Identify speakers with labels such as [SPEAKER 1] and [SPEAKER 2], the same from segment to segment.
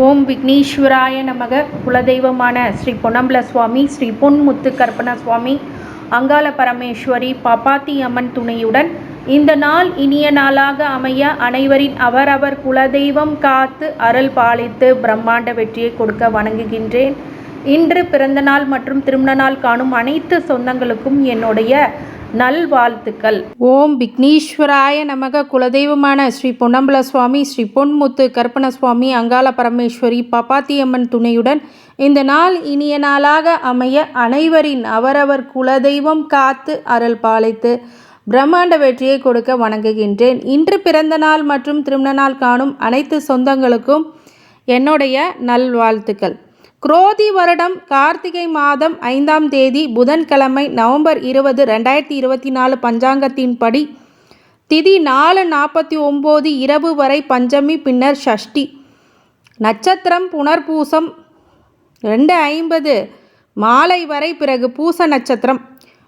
[SPEAKER 1] ஓம் விக்னேஸ்வராய நமக. குலதெய்வமான ஸ்ரீ பொன்னம்பல சுவாமி, ஸ்ரீ பொன்முத்து கற்பன சுவாமி, அங்காள பரமேஸ்வரி, பாப்பாத்தி அம்மன் துணையுடன் இந்த நாள் இனிய நாளாக அமைய அனைவரின் அவரவர் குலதெய்வம் காத்து அருள் பாலித்து பிரம்மாண்ட வெற்றியை கொடுக்க வணங்குகின்றேன். இன்று பிறந்தநாள் மற்றும் திருமண நாள் காணும் அனைத்து சொந்தங்களுக்கும் என்னுடைய நல்வாழ்த்துக்கள். ஓம் விக்னேஸ்வராய நமக. குலதெய்வமான ஸ்ரீ பொன்னம்பல சுவாமி, ஸ்ரீ பொன்முத்து கற்பன சுவாமி, அங்காள பரமேஸ்வரி, பாப்பாத்தி அம்மன் துணையுடன் இந்த நாள் இனிய நாளாக அமைய அனைவரின் அவரவர் குலதெய்வம் காத்து அருள் பாலித்து பிரம்மாண்ட வெற்றியை கொடுக்க வணங்குகின்றேன். இன்று பிறந்த நாள் மற்றும் திருமண நாள் காணும் அனைத்து சொந்தங்களுக்கும் என்னுடைய நல்வாழ்த்துக்கள். குரோதி வருடம் கார்த்திகை மாதம் 5ஆம் தேதி புதன்கிழமை நவம்பர் 20, 2024 பஞ்சாங்கத்தின்படி திதி 4:49 இரவு வரை பஞ்சமி, பின்னர் ஷஷ்டி. நட்சத்திரம் புனர்பூசம் 2:50 மாலை வரை, பிறகு பூச நட்சத்திரம்.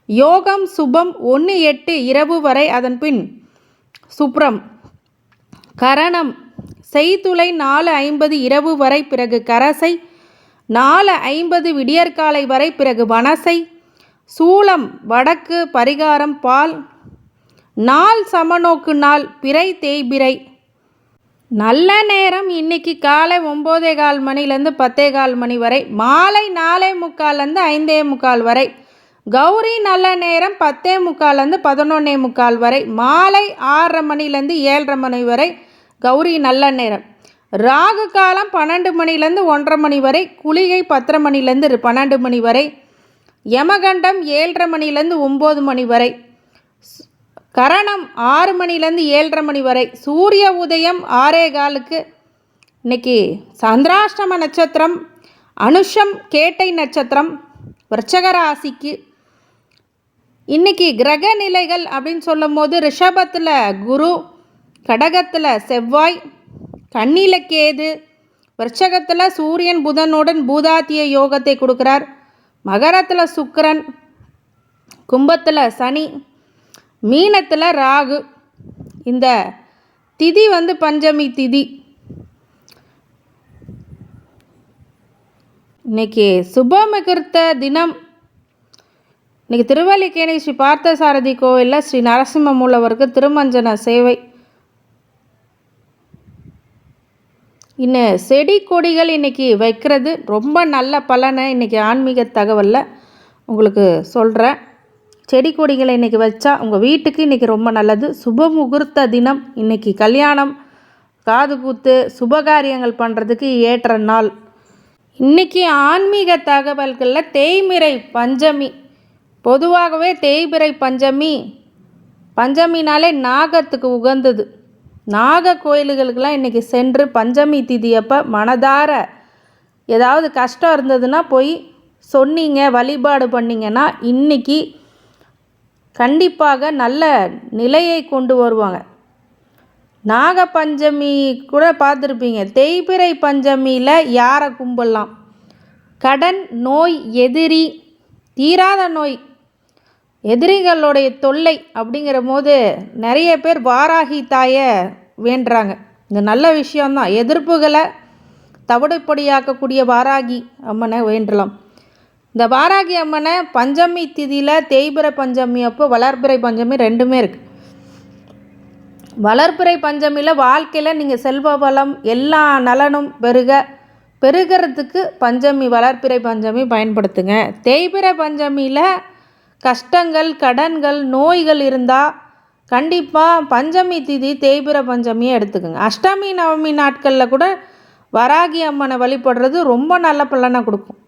[SPEAKER 1] யோகம் சுபம் 1:08 இரவு வரை, அதன்பின் சுப்ரம். கரணம் செய்துளை 4:50 இரவு வரை, பிறகு கரசை 4:50 விடியற்காலை வரை, பிறகு வனசை. சூலம் வடக்கு, பரிகாரம் பால். நாள் சமநோக்கு நாள், பிறை தேய்பிறை. நல்ல நேரம் இன்னைக்கு காலை 9:15 மணிலேருந்து 10:15 மணி வரை, மாலை 4:45 5:45 வரை. கௌரி நல்ல நேரம் 10:45 11:45 வரை, மாலை 6:30 மணிலேருந்து 7:30 மணி வரை கௌரி நல்ல நேரம். ராகு காலம் 12 மணிலேருந்து 1:30 மணி வரை, குளிகை 10:30 மணிலேருந்து 12 மணி வரை, யமகண்டம் 7:30 மணிலேருந்து 9 மணி வரை, கரணம் 6 மணிலேருந்து 7:30 மணி வரை, சூரிய உதயம் 6:15. இன்னைக்கு சந்திராஷ்டம நட்சத்திரம், அனுஷம் கேட்டை நட்சத்திரம், விருச்சக ராசிக்கு. இன்னைக்கு கிரக நிலைகள் அப்படின்னு சொல்லும் போது ரிஷபத்தில் குரு, கடகத்தில் செவ்வாய், கன்னியில கேது, விருச்சகத்தில் சூரியன் புதனுடன் பூதாத்திய யோகத்தை கொடுக்குறார். மகரத்தில் சுக்கிரன், கும்பத்தில் சனி, மீனத்தில் ராகு. இந்த திதி பஞ்சமி திதி. இன்னைக்கு சுபமுகூர்த்த தினம். இன்னைக்கு திருவல்லிக்கேணி ஸ்ரீ பார்த்தசாரதி கோவிலில் ஸ்ரீ நரசிம்ம மூலவருக்கு திருமஞ்சன சேவை. இன்னும் செடி கொடிகள் இன்றைக்கி வைக்கிறது ரொம்ப நல்ல பலனை இன்றைக்கி ஆன்மீக தகவலில் உங்களுக்கு சொல்கிறேன். செடி கொடிகளை இன்றைக்கி வச்சா உங்கள் வீட்டுக்கு இன்றைக்கி ரொம்ப நல்லது. சுப முகூர்த்த தினம். இன்றைக்கி கல்யாணம், காது கூத்து, சுபகாரியங்கள் பண்ணுறதுக்கு ஏற்ற நாள். இன்றைக்கி ஆன்மீக தகவல்களில் தேய்பிறை பஞ்சமி. பொதுவாகவே தேய்பிறை பஞ்சமினாலே நாகத்துக்கு உகந்தது. நாக கோயில்களுக்கெல்லாம் இன்றைக்கி சென்று பஞ்சமி திதி அப்போ மனதார ஏதாவது கஷ்டம் இருந்ததுன்னா போய் சொன்னீங்க, வழிபாடு பண்ணிங்கன்னா இன்றைக்கி கண்டிப்பாக நல்ல நிலையை கொண்டு வருவாங்க. நாக பஞ்சமி கூட பார்த்துருப்பீங்க. தேய்பிறை பஞ்சமியில் யாரை கும்பிடலாம்? கடன், நோய், எதிரி, தீராத நோய், எதிரிகளுடைய தொல்லை அப்படிங்கிற போது நிறைய பேர் வாராகி தாயை வேண்டுறாங்க. இந்த நல்ல விஷயந்தான். எதிர்ப்புகளை தவிடுபடியாக்கக்கூடிய வாராகி அம்மனை வேண்டலாம். இந்த வாராகி அம்மனை பஞ்சமி திதியில் தேய்பிறை பஞ்சமி அப்போ வளர்பிறை பஞ்சமி ரெண்டுமே இருக்குது. வளர்பிறை பஞ்சமியில் வாழ்க்கையில் நீங்கள் செல்வ வளம் எல்லா நலனும் பெருகிறதுக்கு பஞ்சமி, வளர்பிறை பஞ்சமி பயன்படுத்துங்க. தேய்பிறை பஞ்சமியில் கஷ்டங்கள், கடன்கள், நோய்கள் இருந்தால் கண்டிப்பாக பஞ்சமி திதி தேய்பிறை பஞ்சமியை எடுத்துக்கோங்க. அஷ்டமி நவமி நாட்களில் கூட வராகி அம்மனை வழிபடுறது ரொம்ப நல்ல பலனை கொடுக்கும்.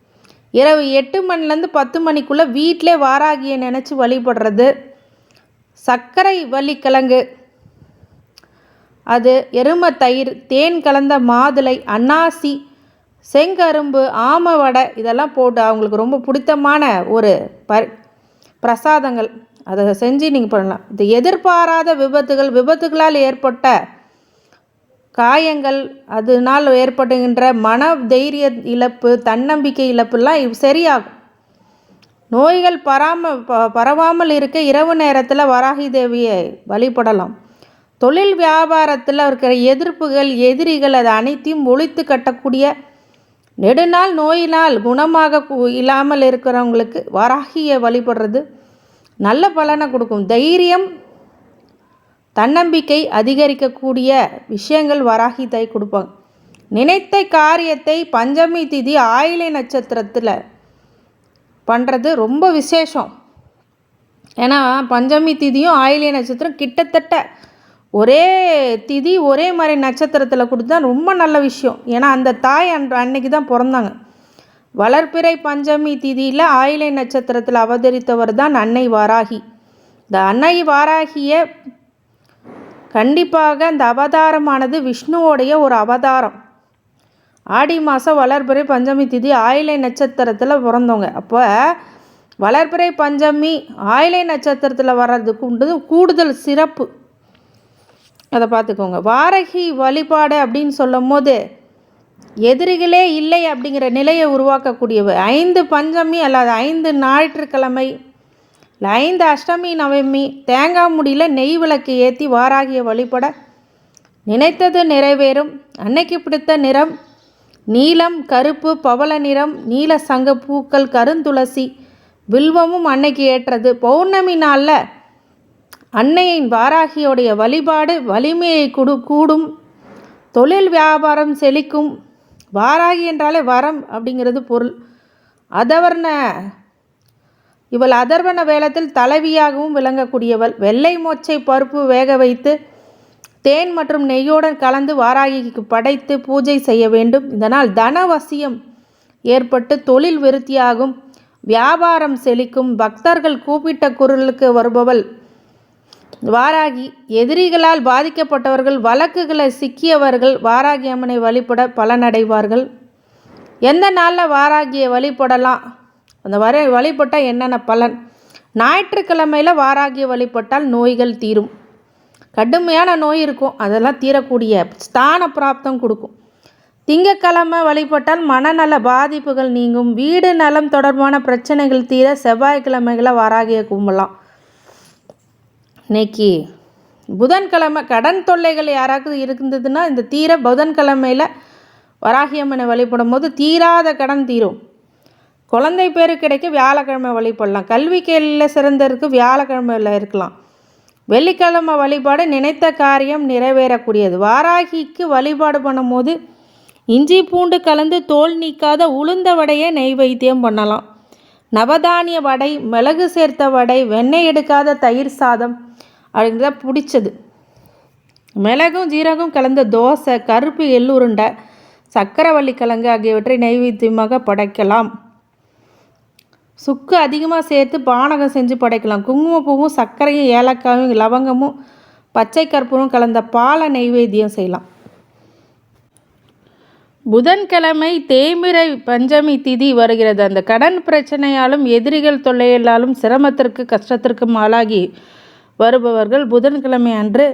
[SPEAKER 1] இரவு 8 மணிலேருந்து 10 மணிக்குள்ளே வீட்டிலே வாராகியை நினச்சி வழிபடுறது. சர்க்கரை வள்ளிக்கிழங்கு, அது எருமை தயிர், தேன் கலந்த மாதுளை, அன்னாசி, செங்கரும்பு, ஆமை வடை இதெல்லாம் போட்டு அவங்களுக்கு ரொம்ப பிடித்தமான ஒரு பிரசாதங்கள் அதை செஞ்சு நீங்கள் பண்ணலாம். இது எதிர்பாராத விபத்துகளால் ஏற்பட்ட காயங்கள், அதனால் ஏற்படுகின்ற மன தைரிய இழப்பு, தன்னம்பிக்கை இழப்புலாம் சரியாகும். நோய்கள் பரவாமல் இருக்க இரவு நேரத்தில் வராகி தேவியை வழிபடலாம்.
[SPEAKER 2] தொழில் வியாபாரத்தில் இருக்கிற எதிர்ப்புகள், எதிரிகள் அதை அனைத்தையும் ஒழித்து கட்டக்கூடிய, நெடுநாள் நோயினால் குணமாக இல்லாமல் இருக்கிறவங்களுக்கு வராகியை வழிபடுறது நல்ல பலனை கொடுக்கும். தைரியம், தன்னம்பிக்கை அதிகரிக்கக்கூடிய விஷயங்கள் வராகி தாய் கொடுப்பாங்க. நினைத்த காரியத்தை பஞ்சமி திதி ஆயிலை நட்சத்திரத்தில் பண்ணுறது ரொம்ப விசேஷம். ஏன்னா பஞ்சமி திதியும் ஆயிலை நட்சத்திரம் கிட்டத்தட்ட ஒரே திதி, ஒரே மாதிரி நட்சத்திரத்தில் கொடுத்தா ரொம்ப நல்ல விஷயம். ஏன்னா அந்த தாய் அன்னைக்கு தான் பிறந்தாங்க. வளர்பிறை பஞ்சமி திதியில் ஆயிலை நட்சத்திரத்தில் அவதரித்தவர் தான் அன்னை வாராகி. இந்த அன்னை வாராகியை கண்டிப்பாக அந்த அவதாரமானது விஷ்ணுவோடைய ஒரு அவதாரம். ஆடி மாதம் வளர்பிறை பஞ்சமி திதி ஆயிலை நட்சத்திரத்தில் பிறந்தவங்க. அப்போ வளர்பிறை பஞ்சமி ஆயிலை நட்சத்திரத்தில் வர்றதுக்கு கூடுதல் சிறப்பு. அதை பார்த்துக்கோங்க. வாராகி வழிபாடு அப்படின்னு சொல்லும் போது எதிரிகளே இல்லை அப்படிங்கிற நிலையை உருவாக்கக்கூடியவை. 5 பஞ்சமி அல்லது 5 ஞாயிற்றுக்கிழமை இல்லை 5 அஷ்டமி நவமி தேங்காய் முடியில் நெய் விளக்கு ஏற்றி வாராகியை வழிபட நினைத்தது நிறைவேறும். அன்னைக்கு பிடித்த நிறம் நீலம், கருப்பு, பவள நிறம், நீல சங்க பூக்கள், கருந்துளசி, வில்வமும் அன்னைக்கு ஏற்றது. பௌர்ணமி நாளில் அன்னையின் வாராகியோடைய வழிபாடு வலிமையை கூடும். தொழில் வியாபாரம் செழிக்கும். வாராகி என்றாலே வரம் அப்படிங்கிறது பொருள். இவள் அதர்வன வேளத்தில் தலைவியாகவும் விளங்கக்கூடியவள். வெள்ளை மொச்சை பருப்பு வேக வைத்து தேன் மற்றும் நெய்யுடன் கலந்து வாராகிக்கு படைத்து பூஜை செய்ய வேண்டும். இதனால் தனவசியம் ஏற்பட்டு தொழில் விருத்தியாகும், வியாபாரம் செழிக்கும். பக்தர்கள் கூப்பிட்ட குரலுக்கு வருபவள் வாராகி. எதிரிகளால் பாதிக்கப்பட்டவர்கள், வழக்குகளை சிக்கியவர்கள் வாராகி அம்மனை வழிபட பலனடைவார்கள். எந்த நாளில் வாராகியை வழிபடலாம், அந்த வழிபட்டால் என்னென்ன பலன்? ஞாயிற்றுக்கிழமையில் வாராகியை வழிபட்டால் நோய்கள் தீரும். கடுமையான நோய் இருக்கும், அதெல்லாம் தீரக்கூடிய ஸ்தான பிராப்தம் கொடுக்கும். திங்கக்கிழமை வழிபட்டால் மனநல பாதிப்புகள் நீங்கும். வீடு நலம் தொடர்பான பிரச்சனைகள் தீர செவ்வாய்க்கிழமைகளை வாராகியை கும்பலாம். இன்னைக்கு புதன்கிழமை கடன் தொல்லைகள் யாராவது இருந்ததுன்னா இந்த புதன்கிழமையில் வராகி அம்மனை வழிபடும் போது தீராத கடன் தீரும். குழந்தை பேரு கிடைக்க வியாழக்கிழமை வழிபடலாம். கல்வி கேள்வியில் சிறந்தருக்கு வியாழக்கிழமையில் இருக்கலாம். வெள்ளிக்கிழமை வழிபாடு நினைத்த காரியம் நிறைவேறக்கூடியது. வாராகிக்கு வழிபாடு பண்ணும்போது இஞ்சி பூண்டு கலந்து தோல் நீக்காத உளுந்த வடையை நெய்வேத்தியம் பண்ணலாம். நவதானிய வடை, மிளகு சேர்த்த வடை, வெண்ணெய் எடுக்காத தயிர் சாதம் அப்படிங்கிறத பிடிச்சது. மிளகும் ஜீரகம் கலந்த தோசை, கருப்பு எள்ளுருண்டை, சக்கரவள்ளி கிழங்கு ஆகியவற்றை நெய்வேத்தியமாக படைக்கலாம். சுக்கு அதிகமாக சேர்த்து பானகம் செஞ்சு படைக்கலாம். குங்குமப்பூவும் சர்க்கரையும் ஏலக்காயும் லவங்கமும் பச்சை கற்பூரம் கலந்த பாலை நெய்வேத்தியம் செய்யலாம். புதன்கிழமை தேய்பிறை பஞ்சமி திதி வருகிறது. அந்த கடன் பிரச்சனையாலும் எதிரிகள் தொல்லையாலும் சிரமத்திற்கு கஷ்டத்திற்கும் ஆளாகி வருபவர்கள் புதன்கிழமை அன்று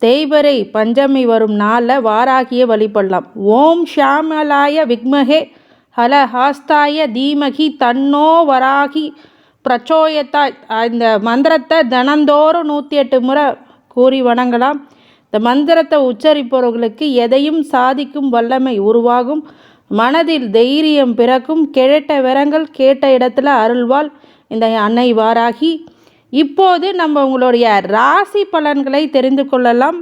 [SPEAKER 2] தேய்பிறை பஞ்சமி வரும் நாளில் வாராகியை வழிபடலாம். ஓம் ஷாமலாய விக்மஹே ஹலஹாஸ்தாய தீமகி தன்னோ வராகி பிரச்சோயத்தாய். இந்த மந்திரத்தை தினந்தோறும் 108 முறை கூறி வணங்கலாம். இந்த மந்திரத்தை உச்சரிப்பவர்களுக்கு எதையும் சாதிக்கும் வல்லமை உருவாகும். மனதில் தைரியம் பிறக்கும். கேட்ட வரங்கள் கேட்ட இடத்துல அருள்வாள் இந்த அன்னை வாராகி. இப்போது நம்ம உங்களுடைய ராசி பலன்களை தெரிந்து கொள்ளலாம்.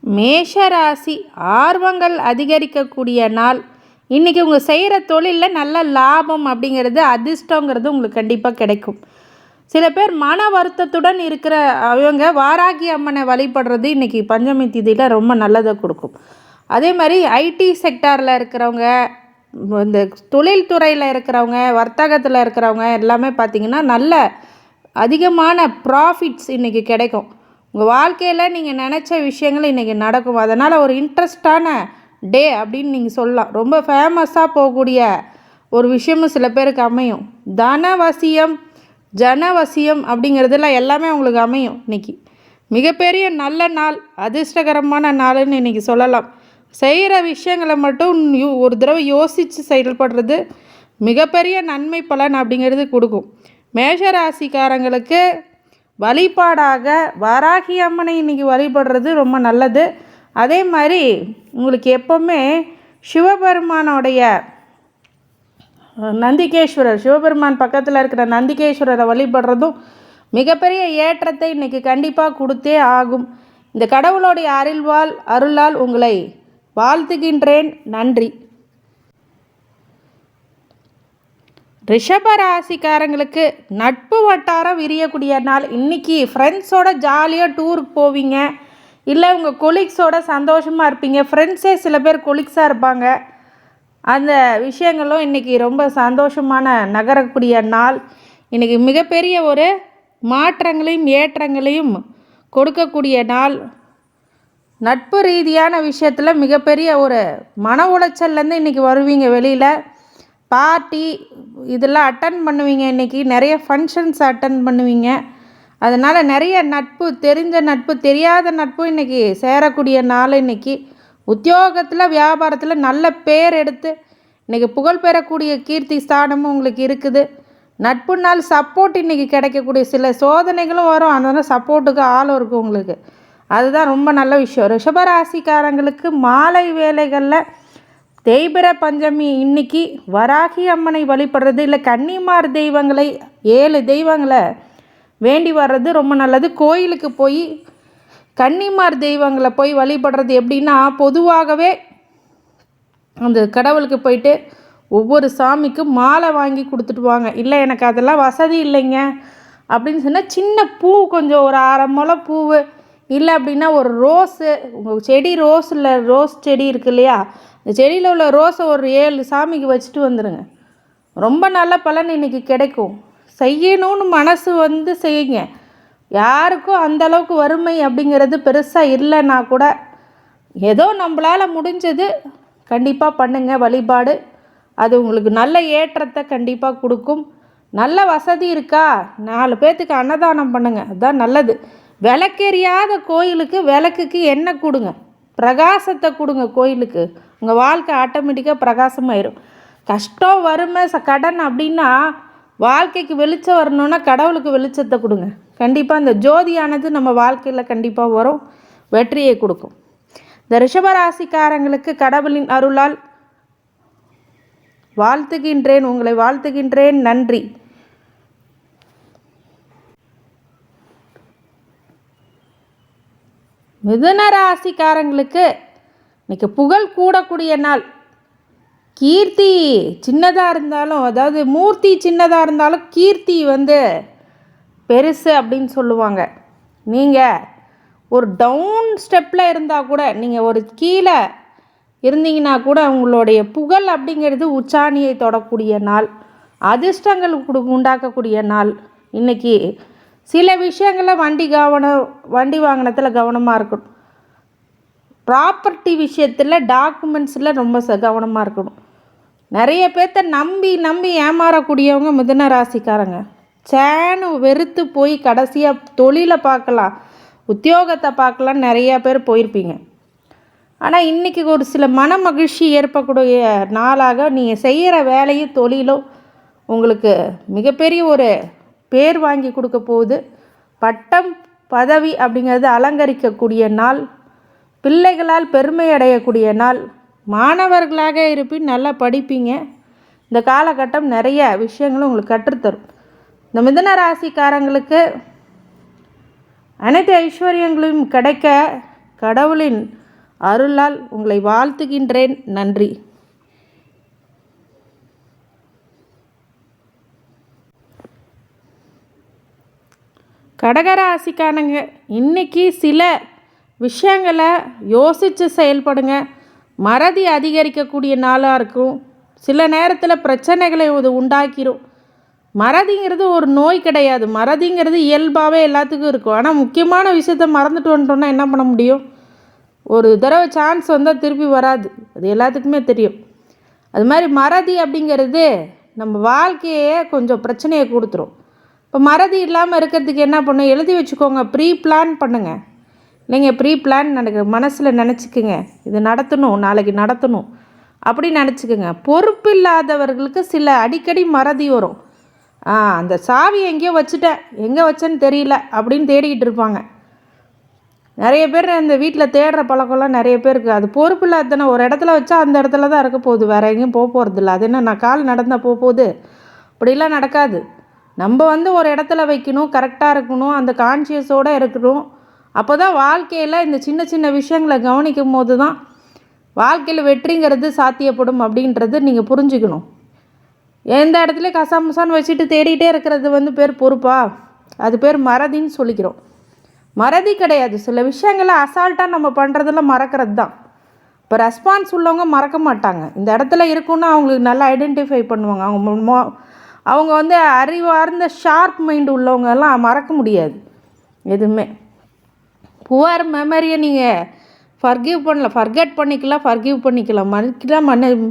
[SPEAKER 2] மேஷராசி, ஆர்வங்கள் அதிகரிக்கக்கூடிய நாள். இன்றைக்கி உங்கள் செய்கிற தொழிலில் நல்ல லாபம் அப்படிங்கிறது, அதிர்ஷ்டங்கிறது உங்களுக்கு கண்டிப்பாக கிடைக்கும். சில பேர் மன வருத்தத்துடன் இருக்கிற அவங்க வாராகி அம்மனை வழிபடுறது இன்றைக்கி பஞ்சமி திதியில் ரொம்ப நல்லதை கொடுக்கும். அதே மாதிரி ஐடி செக்டாரில் இருக்கிறவங்க, இந்த தொழில்துறையில் இருக்கிறவங்க, வர்த்தகத்தில் இருக்கிறவங்க எல்லாமே பார்த்திங்கன்னா நல்ல அதிகமான ப்ராஃபிட்ஸ் இன்றைக்கி கிடைக்கும். உங்கள் வாழ்க்கையில் நீங்கள் நினச்ச விஷயங்கள் இன்றைக்கி நடக்கும். அதனால் ஒரு இன்ட்ரெஸ்டான டே அப்படின்னு நீங்கள் சொல்லலாம். ரொம்ப ஃபேமஸாக போகக்கூடிய ஒரு விஷயமும் சில பேருக்கு அமையும். தனவசியம், ஜனவசியம் அப்படிங்கிறதுலாம் எல்லாமே உங்களுக்கு அமையும். இன்றைக்கி மிகப்பெரிய நல்ல நாள், அதிர்ஷ்டகரமான நாள்னு இன்றைக்கி சொல்லலாம். செய்கிற விஷயங்களை மட்டும் ஒரு தடவை யோசித்து செயல்படுறது மிகப்பெரிய நன்மை பலன் அப்படிங்கிறது கொடுக்கும். மேஷராசிக்காரங்களுக்கு வழிபாடாக வாராகி அம்மனை இன்றைக்கி வழிபடுறது ரொம்ப நல்லது. அதே மாதிரி உங்களுக்கு எப்போவுமே சிவபெருமானோடைய நந்திகேஸ்வரர், சிவபெருமான் பக்கத்தில் இருக்கிற நந்திகேஸ்வரரை வழிபடுறதும் மிகப்பெரிய ஏற்றத்தை இன்றைக்கி கண்டிப்பாக கொடுத்தே ஆகும். இந்த கடவுளுடைய அருளால் உங்களை வாழ்த்துகின்றேன். நன்றி. ரிஷபராசிக்காரங்களுக்கு நட்பு வட்டாரம் விரியக்கூடிய நாள். இன்றைக்கி ஃப்ரெண்ட்ஸோட ஜாலியாக டூருக்கு போவீங்க, இல்லை உங்கள் கொலீக்ஸோட சந்தோஷமாக இருப்பீங்க. ஃப்ரெண்ட்ஸே சில பேர் கொலீக்ஸாக இருப்பாங்க. அந்த விஷயங்களும் இன்றைக்கி ரொம்ப சந்தோஷமான நகரக்கூடிய நாள். இன்றைக்கி மிகப்பெரிய ஒரு மாற்றங்களையும் ஏற்றங்களையும் கொடுக்கக்கூடிய நாள். நட்பு ரீதியான விஷயத்தில் மிகப்பெரிய ஒரு மன உளைச்சல்லேருந்து இன்றைக்கி வருவீங்க. வெளியில் பார்ட்டி இதெல்லாம் அட்டன் பண்ணுவீங்க. இன்றைக்கி நிறைய ஃபங்க்ஷன்ஸ் அட்டன் பண்ணுவீங்க. அதனால் நிறைய நட்பு, தெரிஞ்ச நட்பு, தெரியாத நட்பு இன்றைக்கி சேரக்கூடிய நாள். இன்றைக்கி உத்தியோகத்தில் வியாபாரத்தில் நல்ல பேர் எடுத்து இன்றைக்கி புகழ் பெறக்கூடிய கீர்த்தி ஸ்தானமும் உங்களுக்கு இருக்குது. நட்புனால் சப்போர்ட் இன்றைக்கி கிடைக்கக்கூடிய சில சோதனைகளும் வரும். அதனால் சப்போர்ட்டுக்கு ஆளும் இருக்கும் உங்களுக்கு. அதுதான் ரொம்ப நல்ல விஷயம். ரிஷபராசிக்காரங்களுக்கு மாலை வேளைகளில் தேய்பிறை பஞ்சமி இன்னைக்கு வராகி அம்மனை வழிபடுறது, இல்லை கன்னிமார் தெய்வங்களை 7 தெய்வங்களை வேண்டி வர்றது ரொம்ப நல்லது. கோயிலுக்கு போய் கன்னிமார் தெய்வங்களை போய் வழிபடுறது எப்படின்னா, பொதுவாகவே அந்த கடவுளுக்கு போயிட்டு ஒவ்வொரு சாமிக்கும் மாலை வாங்கி கொடுத்துட்டு வாங்க. இல்லை எனக்கு அதெல்லாம் வசதி இல்லைங்க அப்படின்னு சொன்னால் சின்ன பூ, கொஞ்சம் ஒரு 1/2 முழம் பூவு, இல்லை அப்படின்னா ஒரு ரோஸு, உங்கள் செடி ரோஸ் செடி இருக்கு இல்லையா, இந்த செடியில் உள்ள ரோஸை ஒரு 7 சாமிக்கு வச்சுட்டு வந்துடுங்க. ரொம்ப நல்ல பலன் இன்றைக்கி கிடைக்கும். செய்யணும்னு மனசு வந்து செய்யுங்க. யாருக்கும் அந்தளவுக்கு வறுமை அப்படிங்கிறது பெருசாக இல்லைன்னா கூட ஏதோ நம்மளால் முடிஞ்சது கண்டிப்பாக பண்ணுங்கள் வழிபாடு. அது உங்களுக்கு நல்ல ஏற்றத்தை கண்டிப்பாக கொடுக்கும். நல்ல வசதி இருக்கா, 4 பேர்த்துக்கு அன்னதானம் பண்ணுங்கள், அதுதான் நல்லது. விளக்கெரியாத கோயிலுக்கு விளக்குக்கு எண்ணெய் கொடுங்க, பிரகாசத்தை கொடுங்க கோயிலுக்கு. உங்கள் வாழ்க்கை ஆட்டோமேட்டிக்காக பிரகாசமாயிடும். கஷ்டம், வறுமை, கடன் அப்படின்னா வாழ்க்கைக்கு வெளிச்சம் வரணுன்னா கடவுளுக்கு வெளிச்சத்தை கொடுங்க. கண்டிப்பாக இந்த ஜோதியானது நம்ம வாழ்க்கையில் கண்டிப்பாக வரும், வெற்றியை கொடுக்கும். இந்த ரிஷபராசிக்காரங்களுக்கு கடவுளின் அருளால் வாழ்த்துகின்றேன், உங்களை வாழ்த்துகின்றேன். நன்றி. மிதுன ராசிக்காரங்களுக்கு இன்றைக்கி புகழ் கூடக்கூடிய நாள். கீர்த்தி சின்னதாக இருந்தாலும், அதாவது மூர்த்தி சின்னதாக இருந்தாலும் கீர்த்தி வந்து பெருசு அப்படின்னு சொல்லுவாங்க. நீங்கள் ஒரு டவுன் ஸ்டெப்பில் இருந்தால் கூட, நீங்கள் ஒரு கீழே இருந்தீங்கன்னா கூட உங்களுடைய புகழ் அப்படிங்கிறது உச்சாணியை தொடக்கூடிய நாள், அதிர்ஷ்டங்கள் உண்டாக்கக்கூடிய நாள். இன்றைக்கி சில விஷயங்களில் வண்டி வாகனத்தில் கவனமாக இருக்கணும். ப்ராப்பர்ட்டி விஷயத்தில், டாக்குமெண்ட்ஸில் ரொம்ப கவனமாக இருக்கணும். நிறைய பேர்த்த நம்பி ஏமாறக்கூடியவங்க மிதுன ராசிக்காரங்க. சேனு வெறுத்து போய் கடைசியாக தொழிலை பார்க்கலாம், உத்தியோகத்தை பார்க்கலாம் நிறையா பேர் போயிருப்பீங்க. ஆனால் இன்றைக்கி ஒரு சில மன மகிழ்ச்சி ஏற்படக்கூடிய நாளாக நீங்கள் செய்கிற வேலையும் தொழிலும் உங்களுக்கு மிகப்பெரிய ஒரு பேர் வாங்கி கொடுக்க போகுது. பட்டம் பதவி அப்படிங்கிறது அலங்கரிக்கக்கூடிய நாள். பிள்ளைகளால் பெருமை அடையக்கூடிய நாள். மாணவர்களாக இருப்பின் நல்லா படிப்பீங்க. இந்த காலகட்டம் நிறைய விஷயங்களும் உங்களுக்கு கற்றுத்தரும். இந்த மிதுன ராசிக்காரங்களுக்கு அனைத்து ஐஸ்வர்யங்களையும் கிடைக்க கடவுளின் அருளால் உங்களை வாழ்த்துகின்றேன். நன்றி. கடகராசிக்காரங்க இன்றைக்கி சில விஷயங்களை யோசித்து செயல்படுங்க. மறதி அதிகரிக்கக்கூடிய நாளாக இருக்கும். சில நேரத்தில் பிரச்சனைகளை இது உண்டாக்கிடும். மறதிங்கிறது ஒரு நோய் கிடையாது. மறதிங்கிறது இயல்பாகவே எல்லாத்துக்கும் இருக்கும். ஆனால் முக்கியமான விஷயத்த மறந்துட்டு வந்துட்டோன்னா என்ன பண்ண முடியும்? ஒரு தடவை சான்ஸ் வந்தால் திருப்பி வராது, அது எல்லாத்துக்குமே தெரியும். அது மாதிரி மறதி அப்படிங்கிறது நம்ம வாழ்க்கையே கொஞ்சம் பிரச்சனையை கொடுத்துரும். இப்போ மறதி இல்லாமல் இருக்கிறதுக்கு என்ன பண்ணும்? எழுதி வச்சுக்கோங்க, ப்ரீ பிளான் பண்ணுங்கள். நீங்கள் ப்ரீ பிளான் மனசில் நினச்சிக்குங்க, இது நடத்தணும், நாளைக்கு நடத்தணும் அப்படி நினச்சிக்கோங்க. பொறுப்பு இல்லாதவர்களுக்கு சில அடிக்கடி மறதி வரும். அந்த சாவி எங்கேயோ வச்சுட்டேன், எங்கே வச்சேன்னு தெரியல அப்படின்னு தேடிக்கிட்டு இருப்பாங்க. நிறைய பேர் இந்த வீட்டில் தேடுற பழக்கம்லாம் நிறைய பேருக்கு. அது பொறுப்பு இல்லாதன. ஒரு இடத்துல வச்சா அந்த இடத்துல தான் இருக்க போகுது, வேறு எங்கேயும் போகிறதில்ல. அது என்ன நான் கால் நடந்தால் போகுது? அப்படிலாம் நடக்காது. நம்ம ஒரு இடத்துல வைக்கணும், கரெக்டாக இருக்கணும், அந்த கான்ஷியஸோடு இருக்கணும். அப்போ தான் வாழ்க்கையில் இந்த சின்ன சின்ன விஷயங்களை கவனிக்கும் போது தான் வாழ்க்கையில் வெற்றிங்கிறது சாத்தியப்படும் அப்படின்றது நீங்கள் புரிஞ்சுக்கணும். எந்த இடத்துல கசாமுசான்னு வச்சுட்டு தேடிகிட்டே இருக்கிறது பேர் பொறுப்பா? அது பேர் மறதின்னு சொல்லிக்கிறோம். மறதி கிடையாது. சில விஷயங்களை அசால்ட்டாக நம்ம பண்ணுறதெல்லாம் மறக்கிறது தான். இப்போ ரெஸ்பான்ஸ் உள்ளவங்க மறக்க மாட்டாங்க. இந்த இடத்துல இருக்குன்னு அவங்களுக்கு நல்லா ஐடென்டிஃபை பண்ணுவாங்க. அவங்க அறிவார்ந்த ஷார்ப் மைண்டு உள்ளவங்கெல்லாம் மறக்க முடியாது எதுவுமே. புவர் மெமரியை நீங்கள் ஃபர்கெட் பண்ணிக்கலாம்,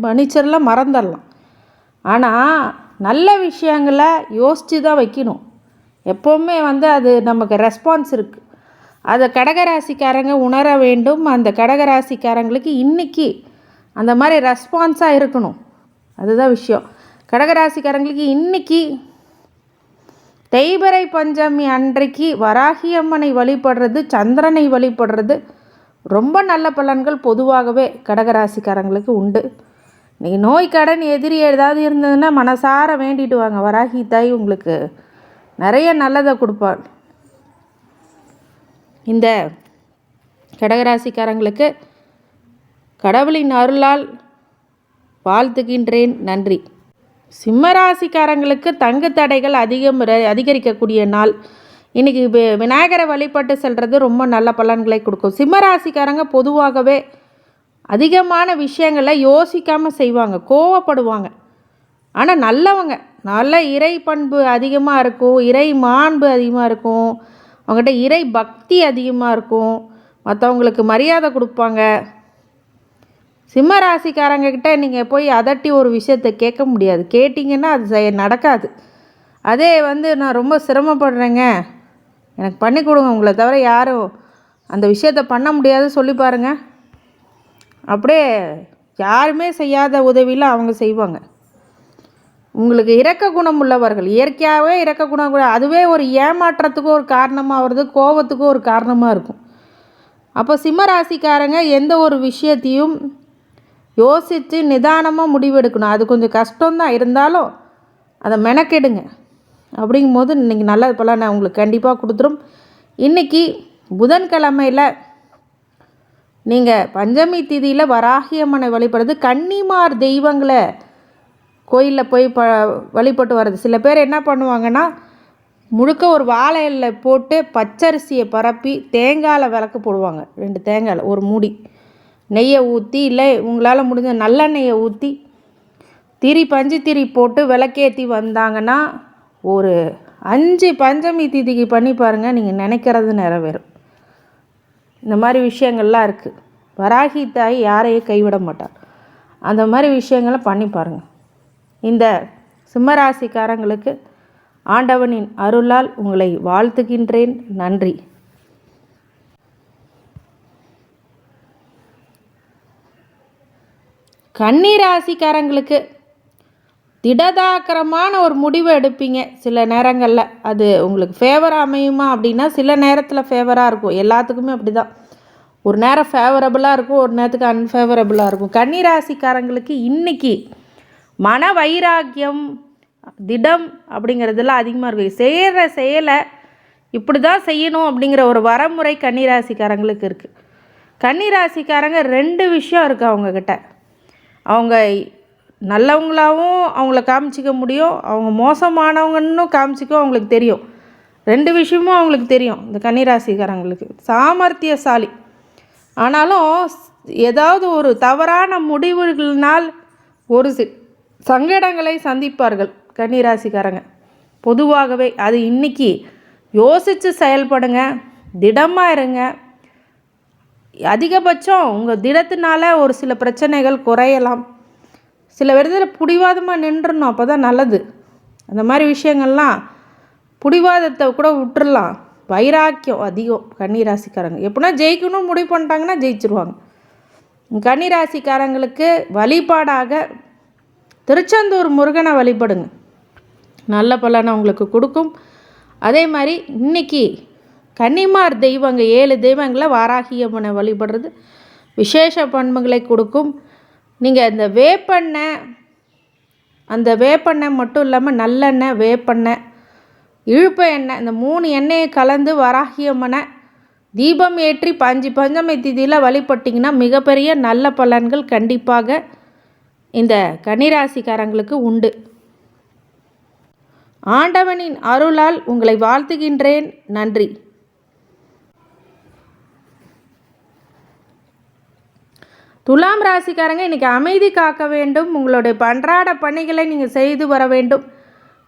[SPEAKER 2] மன்னிச்சிடலாம், மறந்துடலாம். ஆனால் நல்ல விஷயங்களை யோசித்து தான் வைக்கணும். எப்போவுமே அது நமக்கு ரெஸ்பான்ஸ் இருக்குது. அதை கடகராசிக்காரங்க உணர வேண்டும். அந்த கடகராசிக்காரங்களுக்கு இன்றைக்கி அந்த மாதிரி ரெஸ்பான்ஸாக இருக்கணும். அதுதான் விஷயம். கடகராசிக்காரங்களுக்கு இன்றைக்கி தேய்பிறை பஞ்சமி அன்றைக்கு வராகி அம்மனை வழிபடுறது, சந்திரனை வழிபடுறது ரொம்ப நல்ல பலன்கள் பொதுவாகவே கடகராசிக்காரங்களுக்கு உண்டு. இன்றைக்கி நோய் கடன் எதிரி ஏதாவது இருந்ததுன்னா மனசார வேண்டிட்டு வாங்க. வராகி தாய் உங்களுக்கு நிறைய நல்லதை கொடுப்பாள். இந்த கடகராசிக்காரங்களுக்கு கடவுளின் அருளால் வாழ்த்துகின்றேன். நன்றி. சிம்மராசிக்காரங்களுக்கு தங்கு தடைகள் அதிகரிக்கக்கூடிய நாள். இன்றைக்கி விநாயகரை வழிபட்டு செல்வது ரொம்ப நல்ல பலன்களை கொடுக்கும். சிம்மராசிக்காரங்க பொதுவாகவே அதிகமான விஷயங்களை யோசிக்காமல் செய்வாங்க, கோவப்படுவாங்க. ஆனால் நல்லவங்க, நல்ல இறை பண்பு அதிகமாக இருக்கும், இறை மாண்பு அதிகமாக இருக்கும், அவங்ககிட்ட இறை பக்தி அதிகமாக இருக்கும், மற்றவங்களுக்கு மரியாதை கொடுப்பாங்க. சிம்ம ராசிக்காரங்கக்கிட்ட நீங்கள் போய் அதட்டி ஒரு விஷயத்தை கேட்க முடியாது. கேட்டிங்கன்னா அது நடக்காது. அதே நான் ரொம்ப சிரமப்படுறேங்க, எனக்கு பண்ணி கொடுங்க, உங்களை தவிர யாரும் அந்த விஷயத்தை பண்ண முடியாது சொல்லி பாருங்கள். அப்படியே யாருமே செய்யாத உதவியில் அவங்க செய்வாங்க. உங்களுக்கு இரக்க குணம் உள்ளவர்கள், இயற்கையாகவே இரக்க குணம், அதுவே ஒரு ஏமாற்றத்துக்கும் ஒரு காரணமாக வருது, கோபத்துக்கும் ஒரு காரணமாக இருக்கும். அப்போ சிம்மராசிக்காரங்க எந்த ஒரு விஷயத்தையும் யோசித்து நிதானமாக முடிவெடுக்கணும். அது கொஞ்சம் கஷ்டம்தான், இருந்தாலும் அதை மெனக்கெடுங்க. அப்படிங்கும்போது இன்றைக்கி நல்ல பலனை உங்களுக்கு கண்டிப்பாக கொடுத்துரும். இன்றைக்கி புதன்கிழமையில் நீங்கள் பஞ்சமி திதியில் வராகி அம்மனை வழிபடுறது, கன்னிமார் தெய்வங்களை கோயிலில் போய் வழிபட்டு வர்றது. சில பேர் என்ன பண்ணுவாங்கன்னா, முழுக்க ஒரு வாழை இலை போட்டு பச்சரிசியை பரப்பி தேங்காயில் விளக்கு போடுவாங்க. 2 தேங்காயில் ஒரு மூடி நெய்யை ஊற்றி, இல்லை உங்களால் முடிஞ்ச நல்லெண்ணெயை ஊற்றி பஞ்சு திரி போட்டு விளக்கேற்றி வந்தாங்கன்னா ஒரு 5 பஞ்சமி திதிக்கு பண்ணி பாருங்கள், நீங்கள் நினைக்கிறது நிறைவேறும். இந்த மாதிரி விஷயங்கள்லாம் இருக்குது. வராகி தாய் யாரையும் கைவிட மாட்டார். அந்த மாதிரி விஷயங்களை பண்ணி பாருங்கள். இந்த சிம்மராசிக்காரங்களுக்கு ஆண்டவனின் அருளால் உங்களை வாழ்த்துகின்றேன். நன்றி. கன்னிராசிக்காரங்களுக்கு திடதாக்கரமான ஒரு முடிவு எடுப்பீங்க சில நேரங்களில். அது உங்களுக்கு ஃபேவராக அமையுமா அப்படின்னா சில நேரத்தில் ஃபேவராக இருக்கும். எல்லாத்துக்குமே அப்படி தான். ஒரு நேரம் ஃபேவரபுளாக இருக்கும், ஒரு நேரத்துக்கு அன்ஃபேவரபுளாக இருக்கும். கன்னிராசிக்காரங்களுக்கு இன்றைக்கி மன வைராக்கியம், திடம் அப்படிங்கிறதெல்லாம் அதிகமாக இருக்குது. செய்கிற செயலை இப்படி தான் செய்யணும் அப்படிங்கிற ஒரு வரமுறை கன்னிராசிக்காரங்களுக்கு இருக்குது. கன்னிராசிக்காரங்க 2 விஷயம் இருக்குது அவங்கக்கிட்ட. அவங்க நல்லவங்களாகவும் அவங்கள காமிச்சிக்க முடியும், அவங்க மோசமானவங்கன்னு காமிச்சிக்க அவங்களுக்கு தெரியும். 2 விஷயமும் அவங்களுக்கு தெரியும். இந்த கன்னிராசிக்காரங்களுக்கு சாமர்த்தியசாலி. ஆனாலும் ஏதாவது ஒரு தவறான முடிவுகளினால் ஒரு சங்கடங்களை சந்திப்பார்கள் கன்னிராசிக்காரங்க பொதுவாகவே. அது இன்றைக்கி யோசித்து செயல்படுங்க, திடமாக இருங்க. அதிகபட்சம் உங்கள் திடத்தினால ஒரு சில பிரச்சனைகள் குறையலாம். சில விதத்தில் பிடிவாதமாக நின்றுடணும், அப்போ தான் நல்லது. அந்த மாதிரி விஷயங்கள்லாம் பிடிவாதத்தை கூட விட்டுறலாம். வைராக்கியம் அதிகம் கன்னிராசிக்காரங்க. எப்படின்னா ஜெயிக்கணும் முடிவு பண்ணிட்டாங்கன்னா ஜெயிச்சிருவாங்க. கன்னிராசிக்காரங்களுக்கு வழிபாடாக திருச்செந்தூர் முருகனை வழிபடுங்க. நல்ல பலனை உங்களுக்கு கொடுக்கும். அதே மாதிரி இன்றைக்கி கன்னிமார் தெய்வங்க 7 தெய்வங்களை வாராகி அம்மனை வழிபடுறது விசேஷ பண்புகளை கொடுக்கும். நீங்கள் இந்த வேப்பெண்ணெய், அந்த வேப்பெண்ணெய் மட்டும் இல்லாமல் நல்லெண்ணெய், வேப்பெண்ணெய், இழுப்ப எண்ணெய், இந்த 3 எண்ணெயை கலந்து வாராகி அம்மனை தீபம் ஏற்றி பஞ்சமி திதியில் வழிபட்டிங்கன்னா மிகப்பெரிய நல்ல பலன்கள் கண்டிப்பாக இந்த கன்னிராசிக்காரங்களுக்கு உண்டு. ஆண்டவனின் அருளால் உங்களை வாழ்த்துகின்றேன். நன்றி. துலாம் ராசிக்காரங்க இன்றைக்கி அமைதி காக்க வேண்டும். உங்களுடைய அன்றாட பணிகளை நீங்கள் செய்து வர வேண்டும்.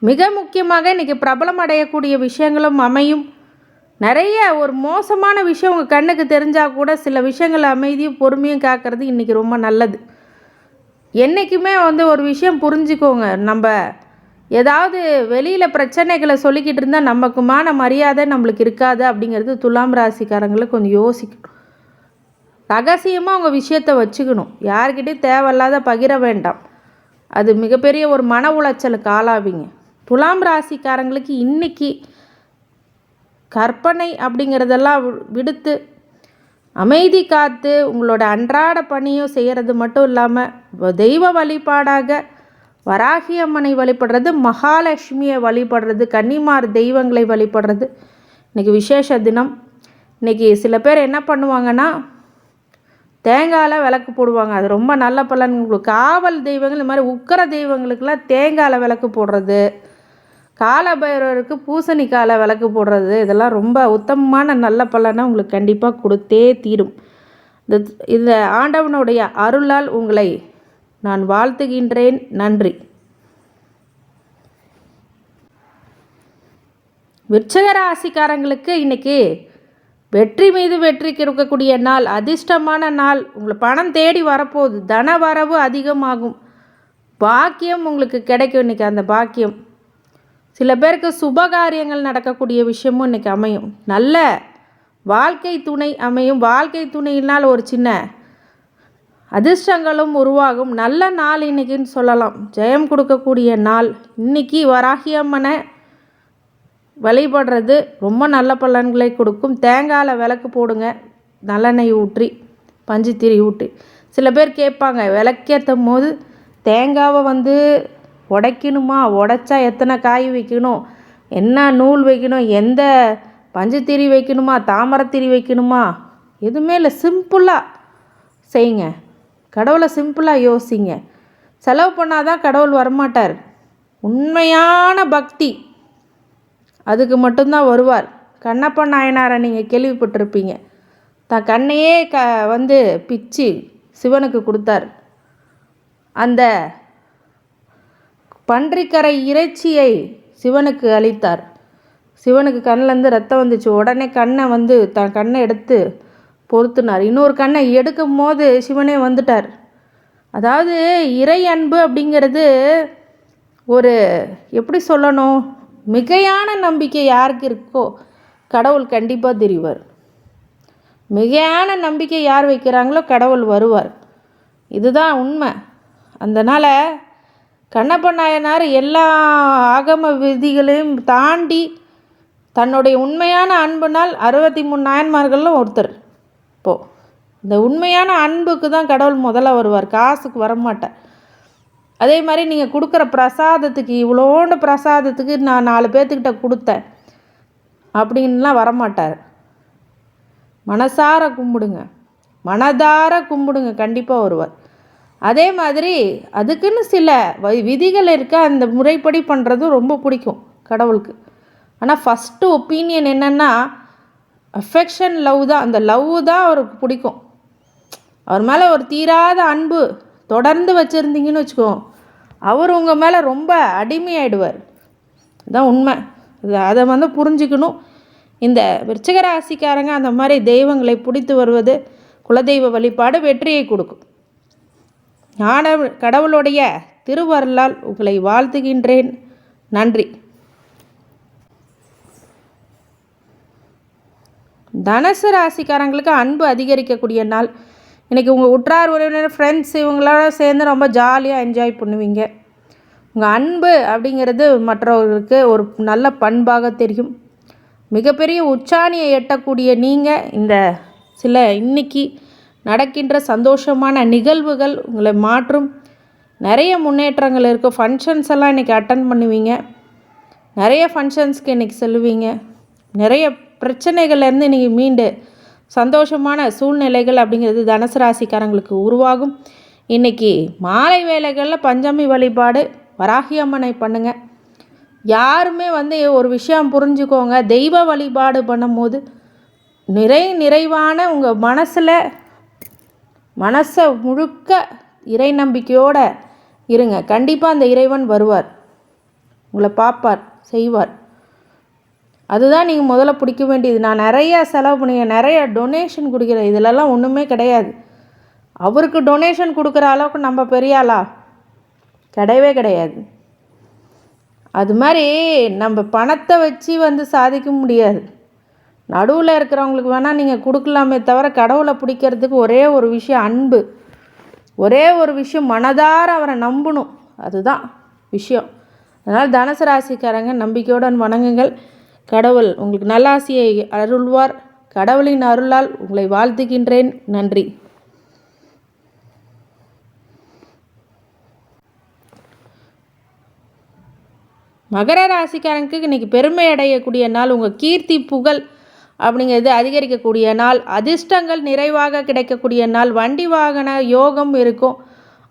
[SPEAKER 2] மிக முக்கியமாக இன்றைக்கி பிரபலம் அடையக்கூடிய விஷயங்களும் அமையும். நிறைய ஒரு மோசமான விஷயம் உங்கள் கண்ணுக்கு தெரிஞ்சால் கூட சில விஷயங்கள் அமைதியும் பொறுமையும் காக்கிறது இன்றைக்கி ரொம்ப நல்லது. என்றைக்குமே ஒரு விஷயம் புரிஞ்சுக்கோங்க, நம்ம ஏதாவது வெளியில் பிரச்சனைகளை சொல்லிக்கிட்டு இருந்தால் நமக்குமான மரியாதை நம்மளுக்கு இருக்காது அப்படிங்கிறது துலாம் ராசிக்காரங்களுக்கு கொஞ்சம் யோசிக்கணும். ரகசியமாக உங்கள் விஷயத்தை வச்சுக்கணும். யார்கிட்டையும் தேவையில்லாத பகிர வேண்டாம். அது மிகப்பெரிய ஒரு மன உளைச்சலுக்கு ஆளாவீங்க. துலாம் ராசிக்காரங்களுக்கு இன்றைக்கி கற்பனை அப்படிங்கிறதெல்லாம் விடுத்து அமைதி காத்து உங்களோட அன்றாட பணியும் செய்கிறது மட்டும் இல்லாமல் தெய்வ வழிபாடாக வராகி அம்மனை வழிபடுறது, மகாலட்சுமியை வழிபடுறது, கன்னிமார் தெய்வங்களை வழிபடுறது இன்றைக்கி விசேஷ தினம். இன்றைக்கி சில பேர் என்ன பண்ணுவாங்கன்னா தேங்காயில் விளக்கு போடுவாங்க. அது ரொம்ப நல்ல பலன். உங்களுக்கு காவல் தெய்வங்கள் இந்த மாதிரி உக்கிர தெய்வங்களுக்கெல்லாம் தேங்காயில் விளக்கு போடுறது, காலபைரவருக்கு பூசணிக்காயில் விளக்கு போடுறது, இதெல்லாம் ரொம்ப உத்தமமான நல்ல பலனை உங்களுக்கு கண்டிப்பாக கொடுத்தே தீரும். இந்த ஆண்டவனுடைய அருளால் உங்களை நான் வாழ்த்துகின்றேன். நன்றி. விருச்சிக ராசிக்காரங்களுக்கு இன்றைக்கி வெற்றி மீது வெற்றி கிடைக்கக்கூடிய நாள், அதிர்ஷ்டமான நாள். உங்களை பணம் தேடி வரப்போகுது, தன வரவு அதிகமாகும், பாக்கியம் உங்களுக்கு கிடைக்கும். இன்றைக்கி அந்த பாக்கியம் சில பேருக்கு சுபகாரியங்கள் நடக்கக்கூடிய விஷயமும் இன்றைக்கி அமையும். நல்ல வாழ்க்கை துணை அமையும். வாழ்க்கை துணையினால் ஒரு சின்ன அதிர்ஷ்டங்களும் உருவாகும். நல்ல நாள் இன்றைக்கின்னு சொல்லலாம். ஜெயம் கொடுக்கக்கூடிய நாள் இன்றைக்கி. வராகி அம்மனை வழிபடுறது ரொம்ப நல்ல பலன்களை கொடுக்கும். தேங்காயில் விளக்கு போடுங்க, நல்லெண்ணெய் ஊற்றி பஞ்சுத்திரி ஊற்றி. சில பேர் கேட்பாங்க, விளக்கேற்றும் போது தேங்காவை உடைக்கணுமா, உடைச்சா எத்தனை காய் வைக்கணும், என்ன நூல் வைக்கணும், எந்த பஞ்சுத்திரி வைக்கணுமா, தாமரத்திரி வைக்கணுமா, எதுவுமே இல்லை. சிம்பிளாக செய்யுங்க. கடவுளை சிம்பிளாக யோசிங்க. செலவு பண்ணாதான் கடவுள் வரமாட்டார். உண்மையான பக்தி அதுக்கு மட்டும்தான் வருவார். கண்ணப்ப நாயனாரை நீங்கள் கேள்விப்பட்டிருப்பீங்க. தான் கண்ணையே பிச்சு சிவனுக்கு கொடுத்தார். அந்த பன்றிக்கரை இறைச்சியை சிவனுக்கு அளித்தார். சிவனுக்கு கண்ணிலேருந்து ரத்தம் வந்துச்சு. உடனே தன் கண்ணை எடுத்து பொருத்தினார். இன்னொரு கண்ணை எடுக்கும் போது சிவனே வந்துட்டார். அதாவது இறை அன்பு அப்படிங்கிறது ஒரு எப்படி சொல்லணும், மிகையான நம்பிக்கை யாருக்கு இருக்கோ கடவுள் கண்டிப்பாக தெரிவார். மிகையான நம்பிக்கை யார் வைக்கிறாங்களோ கடவுள் வருவார். இதுதான் உண்மை. அதனால் கண்ணப்ப நாயனார் எல்லா ஆகம விதிகளையும் தாண்டி தன்னுடைய உண்மையான அன்புனால் 63 நாயன்மார்களும் ஒருத்தர். இப்போது இந்த உண்மையான அன்புக்கு தான் கடவுள் முதல்ல வருவார், காசுக்கு வரமாட்டார். அதே மாதிரி நீங்கள் கொடுக்குற பிரசாதத்துக்கு, இவ்வளோண்டு பிரசாதத்துக்கு நான் 4 பேர்த்துக்கிட்ட கொடுத்தேன் அப்படின்லாம் வரமாட்டார். மனசார கும்பிடுங்க, மனதார கும்பிடுங்க, கண்டிப்பாக வருவார். அதே மாதிரி அதுக்குன்னு சில விதிகள் இருக்க, அந்த முறைப்படி பண்ணுறதும் ரொம்ப பிடிக்கும் கடவுளுக்கு. ஆனால் ஃபஸ்ட்டு ஒப்பீனியன் என்னென்னா அஃபெக்ஷன், லவ் தான். அந்த லவ் தான் அவருக்கு பிடிக்கும். அவர் மேலே ஒரு தீராத அன்பு தொடர்ந்து வச்சுருந்தீங்கன்னு வச்சுக்கோங்க, அவர் உங்கள் மேலே ரொம்ப அடிமையாயிடுவார். அதுதான் உண்மை. அதை புரிஞ்சுக்கணும். இந்த விருச்சிக ராசிக்காரங்க அந்த மாதிரி தெய்வங்களை பிடித்து வருவது, குலதெய்வ வழிபாடு வெற்றியை கொடுக்கும். கடவுளுடைய திருவருளால் உங்களை வாழ்த்துகின்றேன். நன்றி. தனுசு ராசிக்காரங்களுக்கு அன்பு அதிகரிக்கக்கூடிய நாள். இன்றைக்கி உங்கள் உற்றார் உறவினர், ஃப்ரெண்ட்ஸ் இவங்களோட சேர்ந்து ரொம்ப ஜாலியாக என்ஜாய் பண்ணுவீங்க. உங்கள் அன்பு அப்படிங்கிறது மற்றவர்களுக்கு ஒரு நல்ல பண்பாக தெரியும். மிகப்பெரிய உச்சாணியை எட்டக்கூடிய நீங்கள் இந்த இன்னைக்கு நடக்கின்ற சந்தோஷமான நிகழ்வுகள் உங்களை மாற்றும். நிறைய முன்னேற்றங்கள் இருக்குது. ஃபங்க்ஷன்ஸ் எல்லாம் இன்றைக்கி அட்டன் பண்ணுவீங்க. நிறைய ஃபங்க்ஷன்ஸ்க்கு இன்றைக்கி செல்லுவீங்க. நிறைய பிரச்சனைகள்லேருந்து இன்றைக்கி மீண்டு சந்தோஷமான சூழ்நிலைகள் அப்படிங்கிறது தனுசு ராசிக்காரங்களுக்கு உருவாகும். இன்றைக்கி மாலை வேளைகளில் பஞ்சமி வழிபாடு வராகி அம்மனை பண்ணுங்கள். யாருமே ஒரு விஷயம் புரிஞ்சுக்கோங்க, தெய்வ வழிபாடு பண்ணும்போது நிறைவான உங்கள் மனசை முழுக்க இறை நம்பிக்கையோடு இருங்க. கண்டிப்பாக அந்த இறைவன் வருவார், உங்களை பார்ப்பார், செய்வார். அதுதான் நீங்கள் முதல்ல பிடிக்க வேண்டியது. நான் நிறையா செலவு பண்ணுவேன், நிறைய டொனேஷன் கொடுக்குறேன், இதிலெல்லாம் ஒன்றுமே கிடையாது. அவருக்கு டொனேஷன் கொடுக்குற அளவுக்கு நம்ம பெரிய ஆளா? கிடையவே கிடையாது. அது மாதிரி நம்ம பணத்தை வச்சு சாதிக்க முடியாது. நடுவில் இருக்கிறவங்களுக்கு வேணால் நீங்கள் கொடுக்கலாமே தவிர கடவுளை பிடிக்கிறதுக்கு ஒரே ஒரு விஷயம் அன்பு. ஒரே ஒரு விஷயம், மனதார அவரை நம்பணும். அதுதான் விஷயம். அதனால் தனுசு ராசிக்காரங்க நம்பிக்கையுடன் வணங்குங்கள். கடவுள் உங்களுக்கு நல்லாசியை அருள்வார். கடவுளின் அருளால் உங்களை வாழ்த்துகின்றேன். நன்றி. மகர ராசிக்காரங்களுக்கு இன்றைக்கி பெருமை அடையக்கூடிய நாள். உங்கள் கீர்த்தி புகழ் அப்படிங்கிறது அதிகரிக்கக்கூடிய நாள். அதிர்ஷ்டங்கள் நிறைவாக கிடைக்கக்கூடிய நாள். வண்டி வாகன யோகம் இருக்கும்.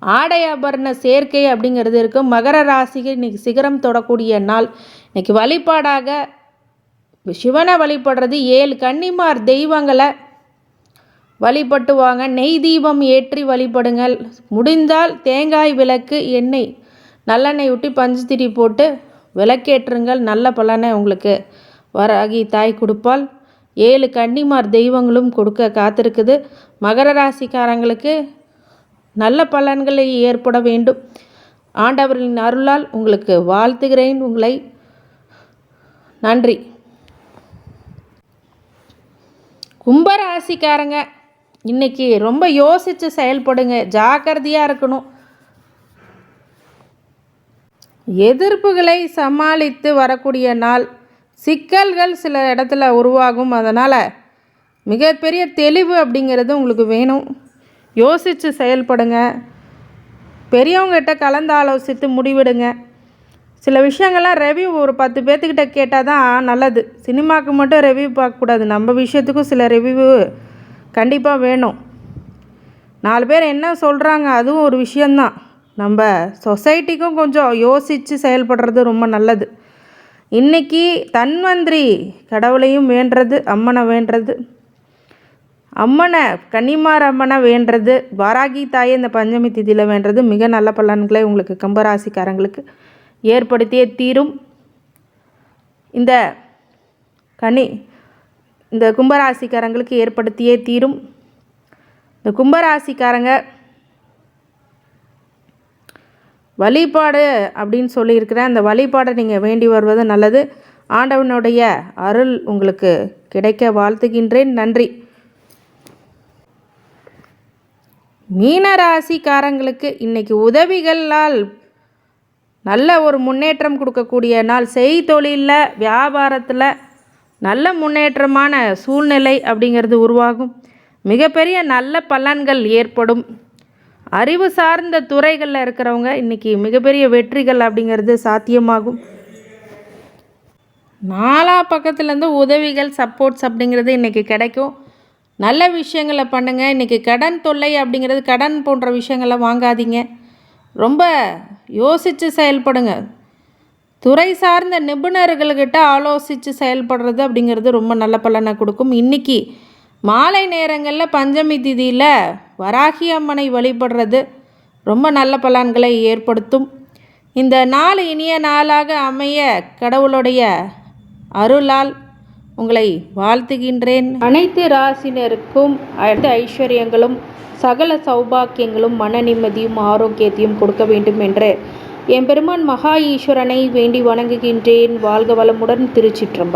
[SPEAKER 2] ஆடை ஆபரண சேர்க்கை அப்படிங்கிறது இருக்கும். மகர ராசிக்கு இன்றைக்கி சிகரம் தொடக்கூடிய நாள். இன்றைக்கி வழிபாடாக சிவனை வழிபடுறது, 7 கன்னிமார் தெய்வங்களை வழிபட்டு வாங்க. நெய் தீபம் ஏற்றி வழிபடுங்கள். முடிந்தால் தேங்காய் விளக்கு, எண்ணெய், நல்லெண்ணெய் ஊட்டி பஞ்சுத்திரி போட்டு விளக்கேற்றுங்கள். நல்ல பலனை உங்களுக்கு வராகி தாய் கொடுப்பால். 7 கன்னிமார் தெய்வங்களும் கொடுக்க காத்திருக்குது. மகர ராசிக்காரங்களுக்கு நல்ல பலன்களை ஏற்பட வேண்டும். ஆண்டவரின் அருளால் உங்களுக்கு வாழ்த்துகிறேன். உங்களை நன்றி. கும்பராசிக்காரங்க இன்றைக்கி ரொம்ப யோசித்து செயல்படுங்க. ஜாக்கிரதையாக இருக்கணும். எதிர்ப்புகளை சமாளித்து வரக்கூடிய நாள். சிக்கல்கள் சில இடத்துல உருவாகும். அதனால் மிகப்பெரிய தெளிவு அப்படிங்கிறது உங்களுக்கு வேணும். யோசித்து செயல்படுங்க. பெரியவங்ககிட்ட கலந்து ஆலோசித்து முடிவிடுங்க. சில விஷயங்கள்லாம் ரெவ்யூ ஒரு 10 பேர்த்துக்கிட்ட கேட்டால் தான் நல்லது. சினிமாவுக்கு மட்டும் ரெவ்யூ பார்க்கக்கூடாது. நம்ம விஷயத்துக்கும் சில ரெவ்யூ கண்டிப்பாக வேணும். 4 பேர் என்ன சொல்கிறாங்க அதுவும் ஒரு விஷயந்தான். நம்ம சொசைட்டிக்கும் கொஞ்சம் யோசித்து செயல்படுறது ரொம்ப நல்லது. இன்றைக்கி தன்வந்திரி கடவுளையும் வேண்டுறது, அம்மனை வேண்டுறது, அம்மனை கன்னிமார் அம்மனை வேண்டுறது, வராகி தாயை இந்த பஞ்சமி திதியில் வேண்டுறது மிக நல்ல பலன்களை உங்களுக்கு கும்பராசிக்காரங்களுக்கு ஏற்படுத்தியே தீரும். இந்த கும்பராசிக்காரங்களுக்கு ஏற்படுத்தியே தீரும். இந்த கும்பராசிக்காரங்க வழிபாடு அப்படின்னு சொல்லியிருக்கிறேன். அந்த வழிபாடை நீங்கள் வேண்டி வருவது நல்லது. ஆண்டவனுடைய அருள் உங்களுக்கு கிடைக்க வாழ்த்துகின்றேன். நன்றி. மீனராசிக்காரங்களுக்கு இன்றைக்கி உதவிகளால் நல்ல ஒரு முன்னேற்றம் கொடுக்கக்கூடிய நாள். செய்தொழிலில், வியாபாரத்தில் நல்ல முன்னேற்றமான சூழ்நிலை அப்படிங்கிறது உருவாகும். மிகப்பெரிய நல்ல பலன்கள் ஏற்படும். அறிவு சார்ந்த துறைகளில் இருக்கிறவங்க இன்றைக்கி மிகப்பெரிய வெற்றிகள் அப்படிங்கிறது சாத்தியமாகும். 4 பக்கத்துலேருந்து உதவிகள், சப்போர்ட்ஸ் அப்படிங்கிறது இன்றைக்கி கிடைக்கும். நல்ல விஷயங்களை பண்ணுங்கள். இன்றைக்கி கடன் தொல்லை அப்படிங்கிறது, கடன் போன்ற விஷயங்களை வாங்காதீங்க. ரொம்ப யோசித்து செயல்படுங்க. துறை சார்ந்த நிபுணர்கள்கிட்ட ஆலோசித்து செயல்படுறது அப்படிங்கிறது ரொம்ப நல்ல பலனை கொடுக்கும். இன்றைக்கி மாலை நேரங்களில் பஞ்சமி திதியில் வராகி அம்மனை வழிபடுறது ரொம்ப நல்ல பலன்களை ஏற்படுத்தும். இந்த நாள் இனிய நாளாக அமைய கடவுளுடைய அருளால் உங்களை வாழ்த்துகின்றேன். அனைத்து ராசினருக்கும் ஐஸ்வர்யங்களும் சகல சௌபாக்கியங்களும் மன நிம்மதியும் ஆரோக்கியத்தையும் கொடுக்க வேண்டும் என்று எம்பெருமான் மகா ஈஸ்வரனை வேண்டி வணங்குகின்றேன். வாழ்க வளமுடன். திருச்சிற்றம்பலம்.